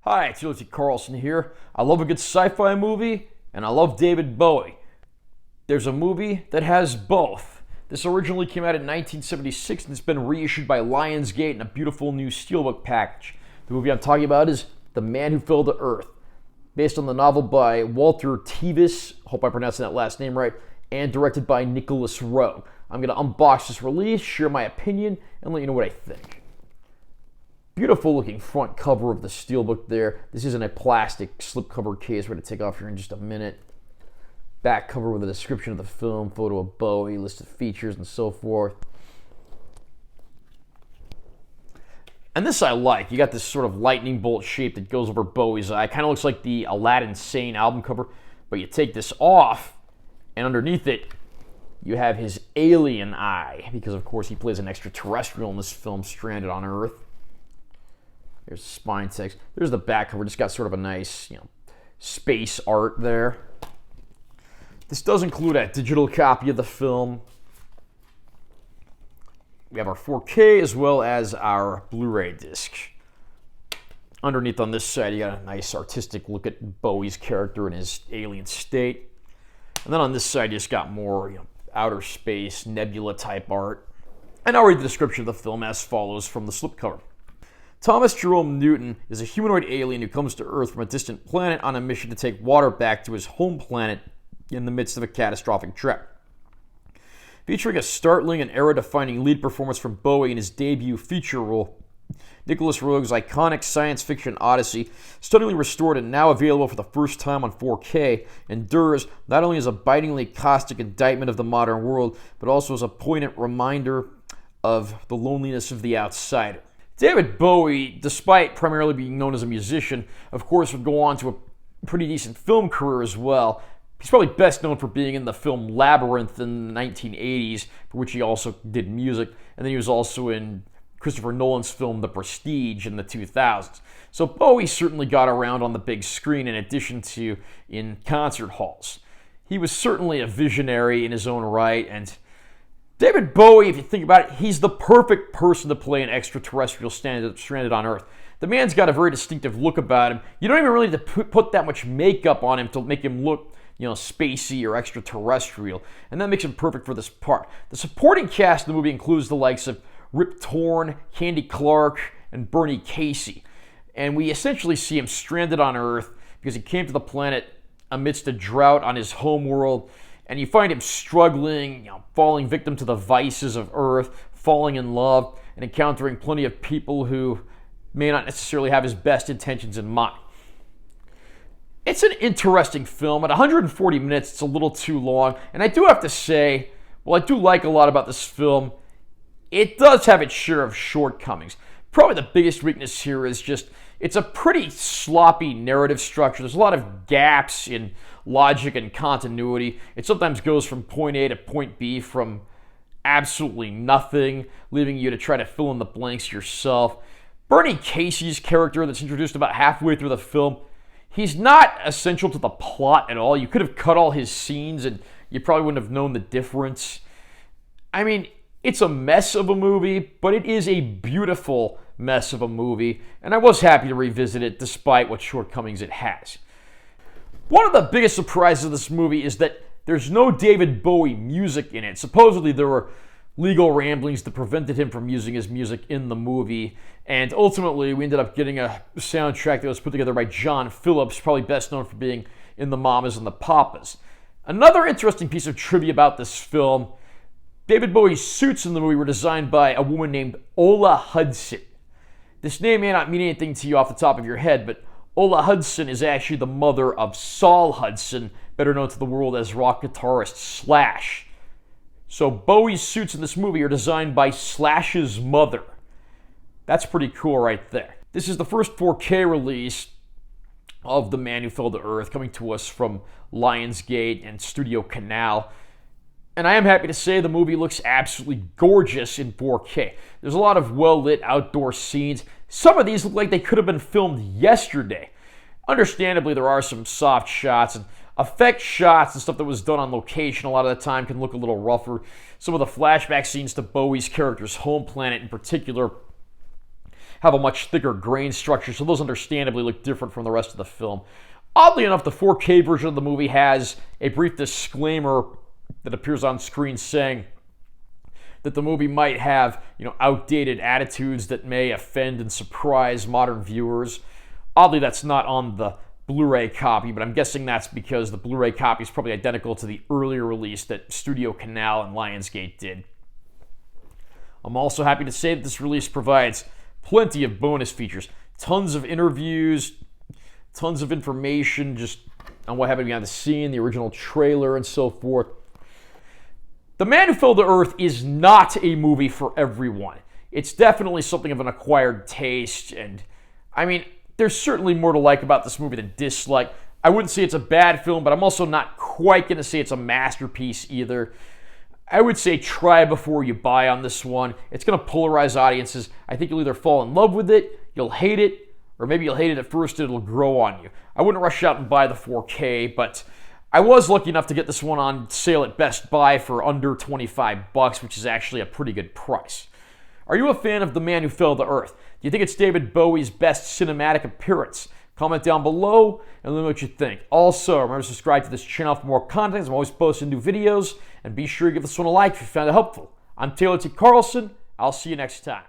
Hi, it's Ulysses Carlson here. I love a good sci-fi movie, and I love David Bowie. There's a movie that has both. This originally came out in 1976, and it's been reissued by Lionsgate in a beautiful new steelbook package. The movie I'm talking about is The Man Who Fell to Earth, based on the novel by Walter Tevis, hope I'm pronouncing that last name right, and directed by Nicholas Rowe. I'm going to unbox this release, share my opinion, and let you know what I think. Beautiful looking front cover of the steelbook there. This isn't a plastic slipcover case we're going to take off here in just a minute. Back cover with a description of the film, photo of Bowie, list of features, and so forth. And this I like. You got this sort of lightning bolt shape that goes over Bowie's eye. Kind of looks like the Aladdin Sane album cover. But you take this off, and underneath it, you have his alien eye. Because, of course, he plays an extraterrestrial in this film, stranded on Earth. There's spine text. There's the back cover. Just got sort of a nice, space art there. This does include a digital copy of the film. We have our 4K as well as our Blu-ray disc. Underneath on this side, you got a nice artistic look at Bowie's character in his alien state. And then on this side, you just got more, outer space, nebula type art. And I'll read the description of the film as follows from the slipcover. Thomas Jerome Newton is a humanoid alien who comes to Earth from a distant planet on a mission to take water back to his home planet in the midst of a catastrophic drought. Featuring a startling and era-defining lead performance from Bowie in his debut feature role, Nicholas Roeg's iconic science fiction odyssey, stunningly restored and now available for the first time on 4K, endures not only as a bitingly caustic indictment of the modern world, but also as a poignant reminder of the loneliness of the outsider. David Bowie, despite primarily being known as a musician, of course would go on to a pretty decent film career as well. He's probably best known for being in the film Labyrinth in the 1980s, for which he also did music, and then he was also in Christopher Nolan's film The Prestige in the 2000s. So Bowie certainly got around on the big screen in addition to in concert halls. He was certainly a visionary in his own right, and David Bowie, if you think about it, he's the perfect person to play an extraterrestrial stranded on Earth. The man's got a very distinctive look about him. You don't even really need to put that much makeup on him to make him look, spacey or extraterrestrial, and that makes him perfect for this part. The supporting cast in the movie includes the likes of Rip Torn, Candy Clark, and Bernie Casey. And we essentially see him stranded on Earth because he came to the planet amidst a drought on his home world. And you find him struggling, falling victim to the vices of Earth, falling in love, and encountering plenty of people who may not necessarily have his best intentions in mind. It's an interesting film. At 140 minutes, it's a little too long. And I do have to say, well, I do like a lot about this film. It does have its share of shortcomings. Probably the biggest weakness here is just, it's a pretty sloppy narrative structure. There's a lot of gaps in logic and continuity. It sometimes goes from point A to point B from absolutely nothing, leaving you to try to fill in the blanks yourself. Bernie Casey's character that's introduced about halfway through the film, he's not essential to the plot at all. You could have cut all his scenes and you probably wouldn't have known the difference. I mean, it's a mess of a movie, but it is a beautiful mess of a movie, and I was happy to revisit it despite what shortcomings it has. One of the biggest surprises of this movie is that there's no David Bowie music in it. Supposedly there were legal ramblings that prevented him from using his music in the movie, and ultimately we ended up getting a soundtrack that was put together by John Phillips, probably best known for being in The Mamas and the Papas. Another interesting piece of trivia about this film, David Bowie's suits in the movie were designed by a woman named Ola Hudson. This name may not mean anything to you off the top of your head, but Ola Hudson is actually the mother of Saul Hudson, better known to the world as rock guitarist Slash. So Bowie's suits in this movie are designed by Slash's mother. That's pretty cool right there. This is the first 4K release of The Man Who Fell to Earth, coming to us from Lionsgate and StudioCanal. And I am happy to say the movie looks absolutely gorgeous in 4K. There's a lot of well-lit outdoor scenes. Some of these look like they could have been filmed yesterday. Understandably, there are some soft shots and effect shots and stuff that was done on location a lot of the time can look a little rougher. Some of the flashback scenes to Bowie's character's home planet in particular have a much thicker grain structure, so those understandably look different from the rest of the film. Oddly enough, the 4K version of the movie has a brief disclaimer that appears on screen saying that the movie might have, outdated attitudes that may offend and surprise modern viewers. Oddly, that's not on the Blu-ray copy, but I'm guessing that's because the Blu-ray copy is probably identical to the earlier release that StudioCanal and Lionsgate did. I'm also happy to say that this release provides plenty of bonus features, tons of interviews, tons of information just on what happened behind the scene, the original trailer, and so forth. The Man Who Fell to Earth is not a movie for everyone. It's definitely something of an acquired taste, and there's certainly more to like about this movie than dislike. I wouldn't say it's a bad film, but I'm also not quite going to say it's a masterpiece either. I would say try before you buy on this one. It's going to polarize audiences. I think you'll either fall in love with it, you'll hate it, or maybe you'll hate it at first and it'll grow on you. I wouldn't rush out and buy the 4K, but I was lucky enough to get this one on sale at Best Buy for under $25, which is actually a pretty good price. Are you a fan of The Man Who Fell to Earth? Do you think it's David Bowie's best cinematic appearance? Comment down below and let me know what you think. Also, remember to subscribe to this channel for more content. I'm always posting new videos. And be sure to give this one a like if you found it helpful. I'm Taylor T. Carlson. I'll see you next time.